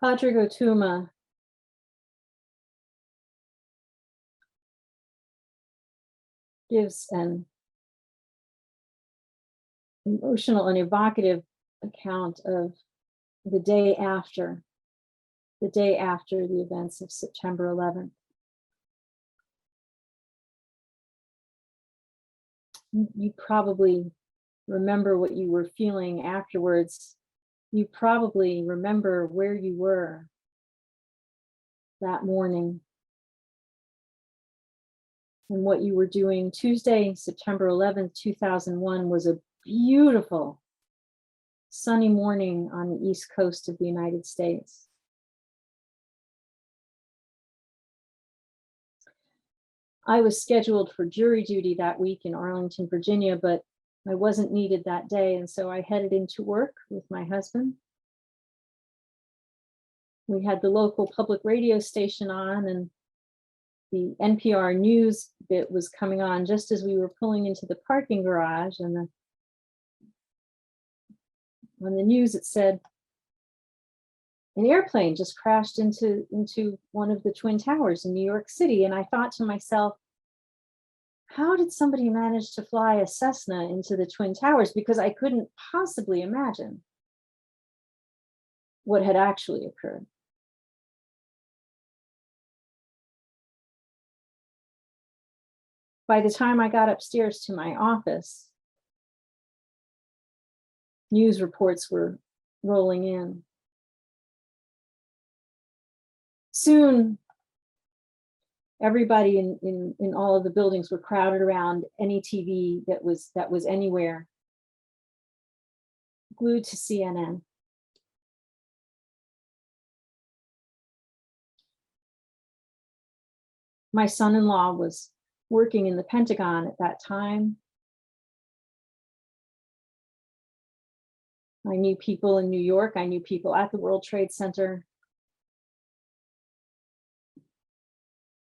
Quadriga gives an emotional and evocative account of the day after the events of September 11th. You probably remember what you were feeling afterwards. You probably remember where you were that morning and what you were doing. Tuesday, September 11th, 2001 was a beautiful sunny morning on the East Coast of the United States. I was scheduled for jury duty that week in Arlington, Virginia, but I wasn't needed that day, and so I headed into work with my husband. We had the local public radio station on, and the NPR news bit was coming on just as we were pulling into the parking garage, and on the news it said, an airplane just crashed into one of the Twin Towers in New York City. And I thought to myself, how did somebody manage to fly a Cessna into the Twin Towers? Because I couldn't possibly imagine what had actually occurred. By the time I got upstairs to my office, news reports were rolling in. Soon, everybody in all of the buildings were crowded around any TV that was anywhere, glued to CNN. My son-in-law was working in the Pentagon at that time. I knew people in New York. I knew people at the World Trade Center.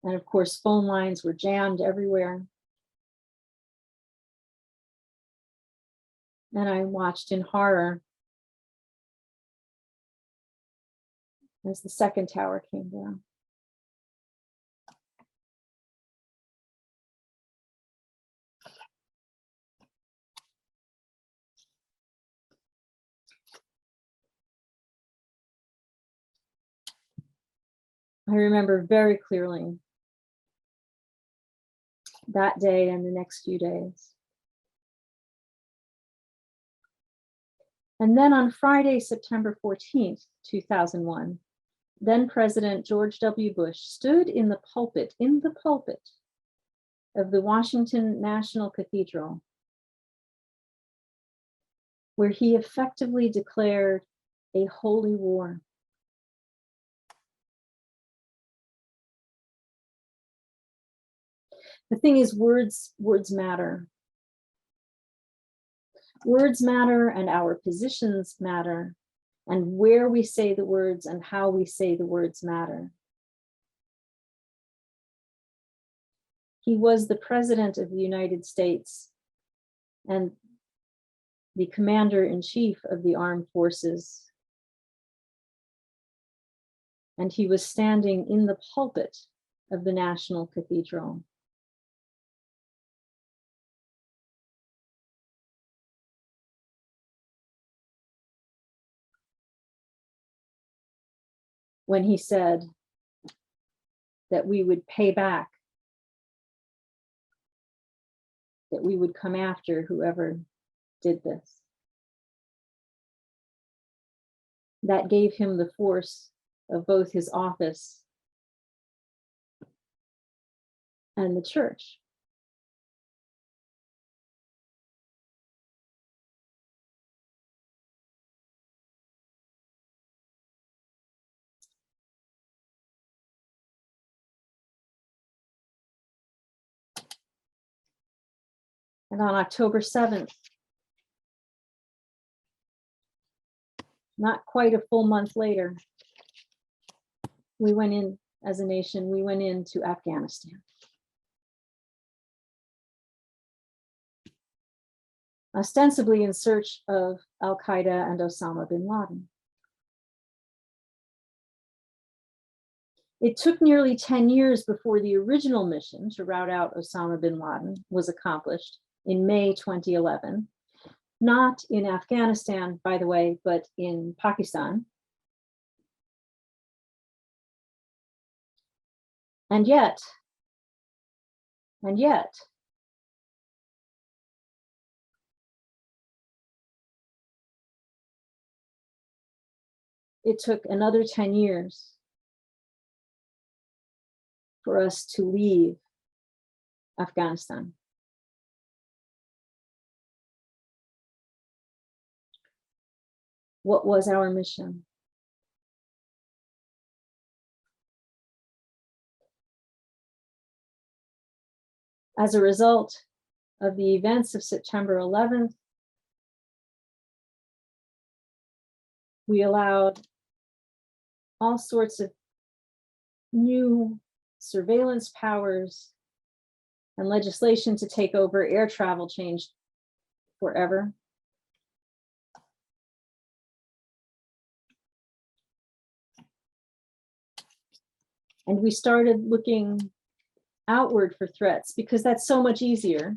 And of course, phone lines were jammed everywhere. And I watched in horror as the second tower came down. I remember very clearly that day and the next few days. And then on Friday, September 14th, 2001, then President George W. Bush stood in the pulpit of the Washington National Cathedral, where he effectively declared a holy war. The thing is, words matter. Words matter, and our positions matter, and where we say the words and how we say the words matter. He was the President of the United States and the Commander-in-Chief of the Armed Forces. And he was standing in the pulpit of the National Cathedral. When he said that we would pay back, that we would come after whoever did this. That gave him the force of both his office and the church. And on October 7th, not quite a full month later, we went in as a nation, we went into Afghanistan. Ostensibly in search of Al-Qaeda and Osama bin Laden. It took nearly 10 years before the original mission to rout out Osama bin Laden was accomplished in May 2011, not in Afghanistan, by the way, but in Pakistan. And yet, it took another 10 years for us to leave Afghanistan. What was our mission? As a result of the events of September 11th, we allowed all sorts of new surveillance powers and legislation to take over. Air travel changed forever. And we started looking outward for threats because that's so much easier.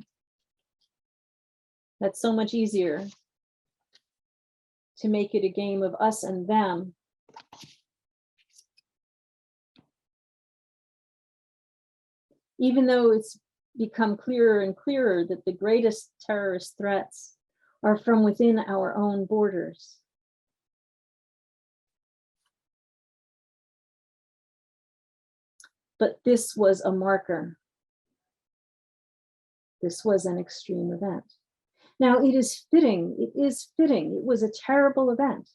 That's so much easier to make it a game of us and them. Even though it's become clearer and clearer that the greatest terrorist threats are from within our own borders. But this was a marker. This was an extreme event. Now it is fitting, it was a terrible event.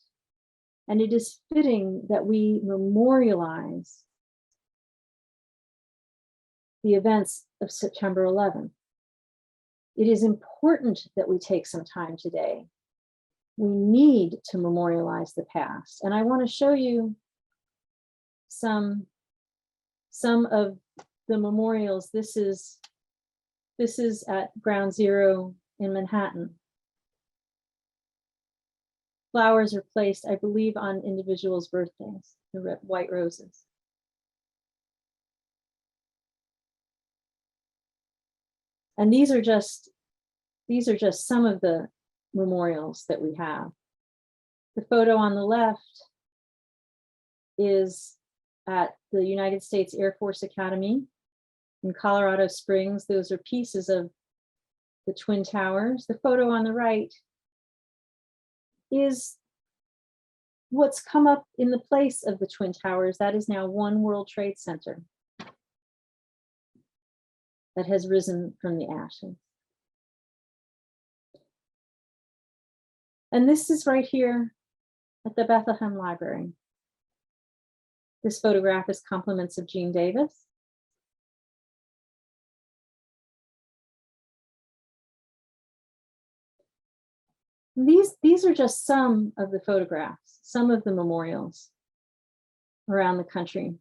And it is fitting that we memorialize the events of September 11th. It is important that we take some time today. We need to memorialize the past. And I want to show you some of the memorials. This is at Ground Zero in Manhattan. Flowers are placed, I believe, on individuals' birthdays, the white roses. And these are just some of the memorials that we have. The photo on the left is at the United States Air Force Academy in Colorado Springs. Those are pieces of the Twin Towers. The photo on the right is what's come up in the place of the Twin Towers. That is now One World Trade Center that has risen from the ashes. And this is right here at the Bethlehem Library. This photograph is compliments of Gene Davis. These are just some of the photographs, some of the memorials around the country.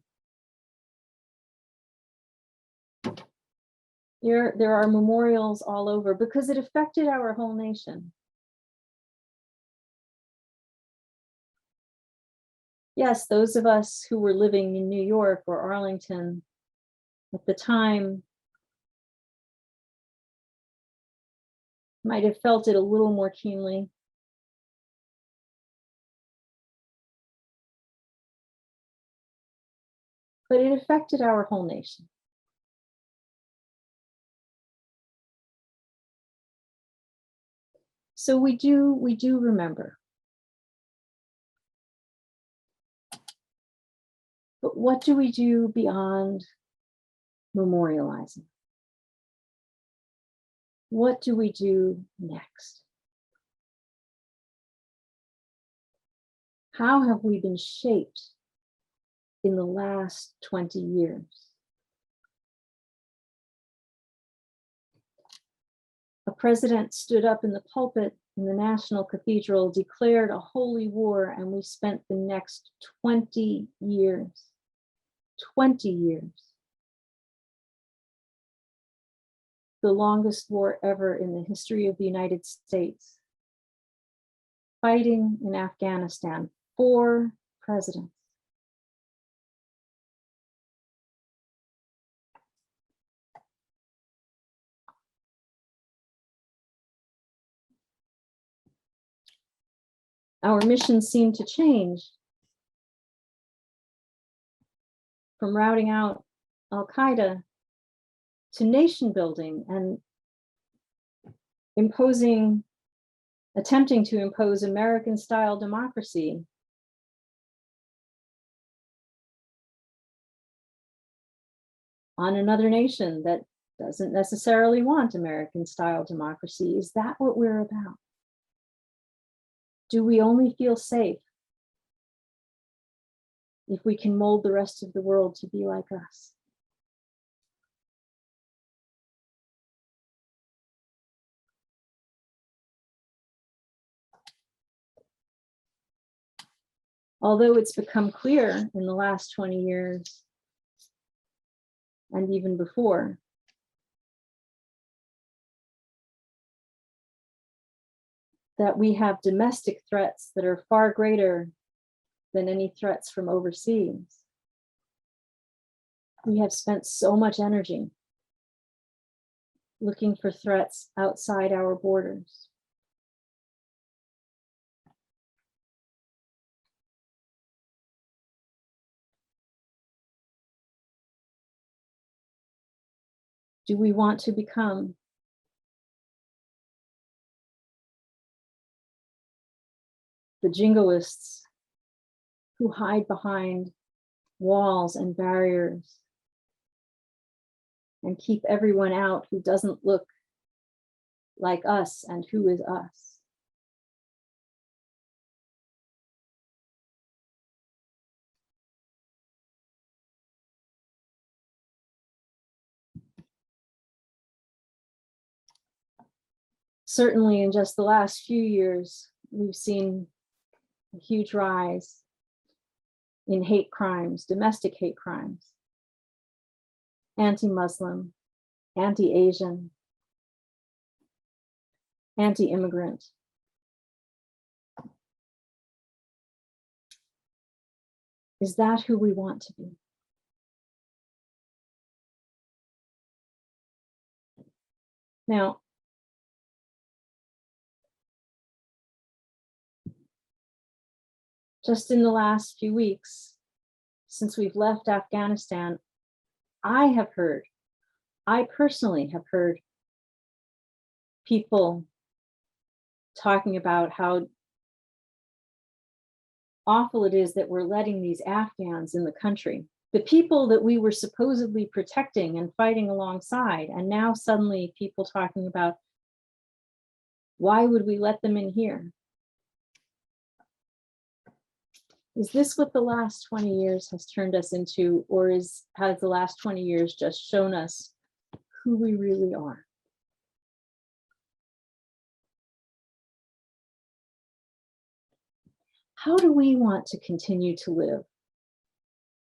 There are memorials all over because it affected our whole nation. Yes, those of us who were living in New York or Arlington at the time might have felt it a little more keenly. But it affected our whole nation. So we do remember. But what do we do beyond memorializing? What do we do next? How have we been shaped in the last 20 years? A president stood up in the pulpit in the National Cathedral, declared a holy war, and we spent the next 20 years, 20 years, the longest war ever in the history of the United States, fighting in Afghanistan. 4 presidents. our missions seem to change from routing out Al-Qaeda to nation building and attempting to impose American-style democracy on another nation that doesn't necessarily want American-style democracy. Is that what we're about? Do we only feel safe if we can mold the rest of the world to be like us? Although it's become clear in the last 20 years and even before that we have domestic threats that are far greater than any threats from overseas. We have spent so much energy looking for threats outside our borders. Do we want to become the jingoists who hide behind walls and barriers and keep everyone out who doesn't look like us and who is us? Certainly in just the last few years, we've seen a huge rise in hate crimes, domestic hate crimes, anti-Muslim, anti-Asian, anti-immigrant. Is that who we want to be? Now, just in the last few weeks, since we've left Afghanistan, I personally have heard people talking about how awful it is that we're letting these Afghans in the country, the people that we were supposedly protecting and fighting alongside, and now suddenly people talking about, why would we let them in here? Is this what the last 20 years has turned us into, or has the last 20 years just shown us who we really are? How do we want to continue to live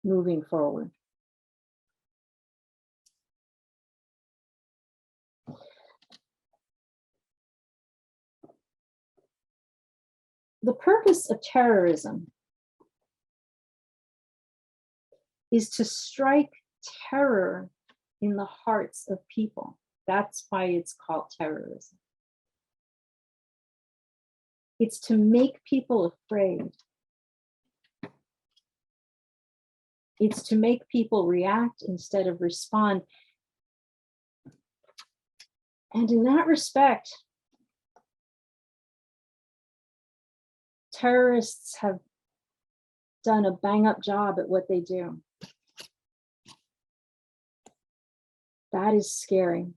moving forward? The purpose of terrorism is to strike terror in the hearts of people. That's why it's called terrorism. It's to make people afraid. It's to make people react instead of respond. And in that respect, terrorists have done a bang-up job at what they do. That is scary.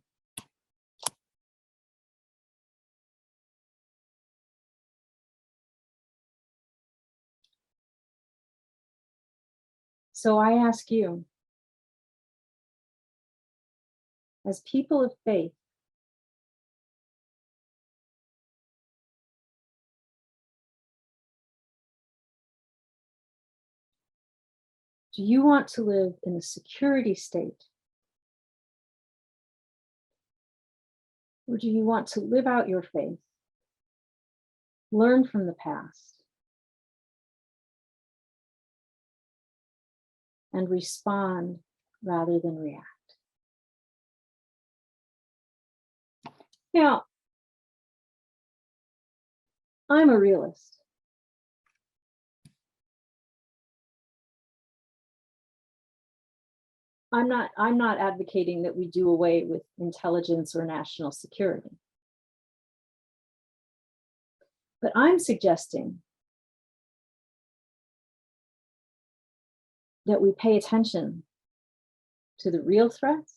So I ask you, as people of faith, do you want to live in a security state? Or do you want to live out your faith, learn from the past, and respond rather than react? Now, I'm a realist. I'm not advocating that we do away with intelligence or national security. But I'm suggesting that we pay attention to the real threats,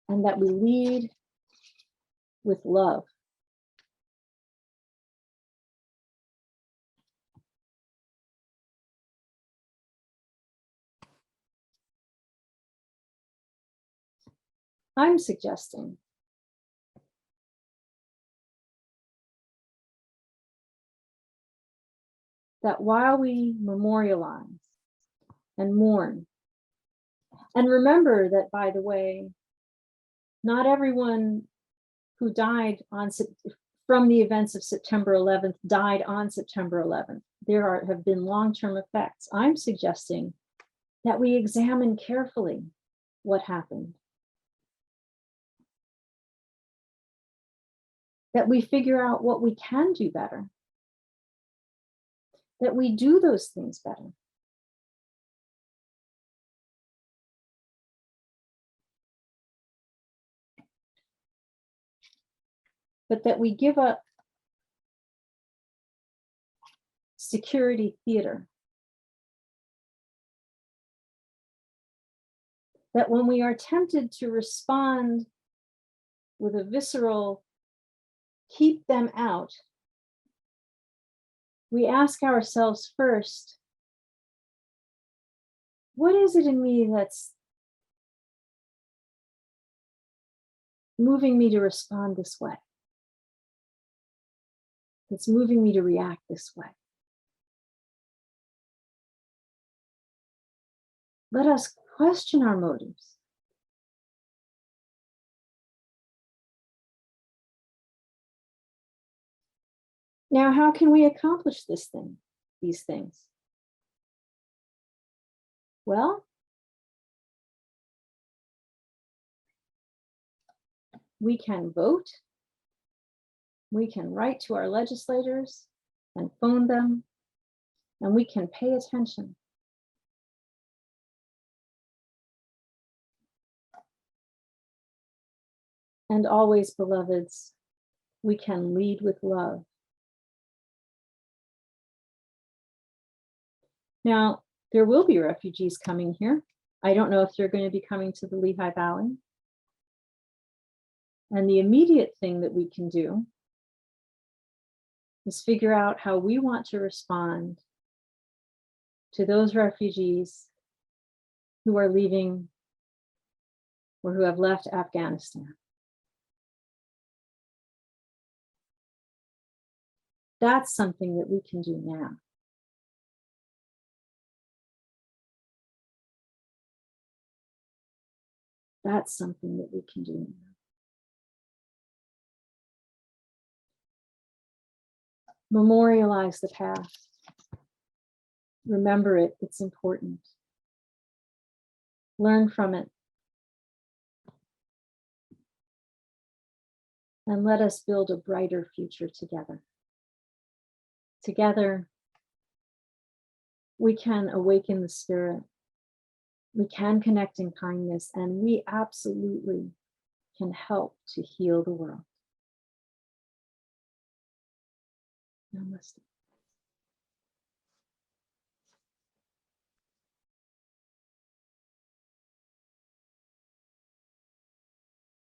and that we lead with love. I'm suggesting that while we memorialize and mourn, and remember that, by the way, not everyone who died from the events of September 11th died on September 11th. There have been long-term effects. I'm suggesting that we examine carefully what happened, that we figure out what we can do better, that we do those things better. But that we give up security theater. That when we are tempted to respond with a visceral, keep them out, we ask ourselves first, what is it in me that's moving me to respond this way? That's moving me to react this way? Let us question our motives. Now, how can we accomplish these things? Well, we can vote. We can write to our legislators and phone them, and we can pay attention. And always, beloveds, we can lead with love. Now, there will be refugees coming here. I don't know if they're going to be coming to the Lehigh Valley. And the immediate thing that we can do is figure out how we want to respond to those refugees who are leaving or who have left Afghanistan. That's something that we can do now. That's something that we can do now. Memorialize the past. Remember it, it's important. Learn from it. And let us build a brighter future together. Together, we can awaken the spirit. We can connect in kindness, and we absolutely can help to heal the world. Namaste.